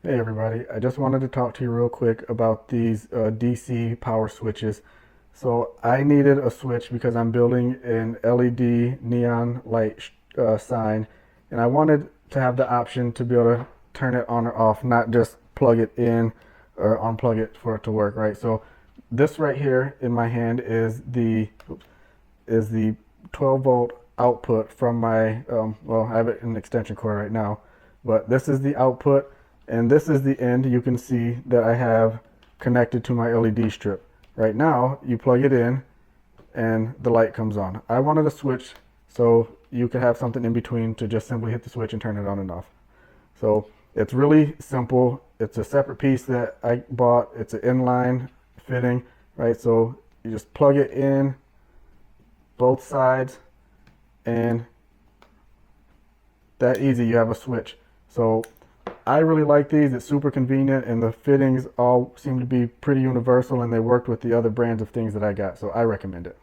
Hey everybody, I just wanted to talk to you real quick about these DC power switches. So I needed a switch because I'm building an LED neon light sign, and I wanted to have the option to be able to turn it on or off, not just plug it in or unplug it for it to work, right? So this right here in my hand is the 12 volt output from my, well, I have it in an extension cord right now, but this is the output and this is the end. You can see that I have connected to my LED strip. Right now, you plug it in and the light comes on. I wanted a switch so you could have something in between to just simply hit the switch and turn it on and off. So it's really simple. It's a separate piece that I bought. It's an inline fitting, right? So you just plug it in both sides, and that easy, you have a switch. So I really like these. It's super convenient, and the fittings all seem to be pretty universal, and they worked with the other brands of things that I got. So I recommend it.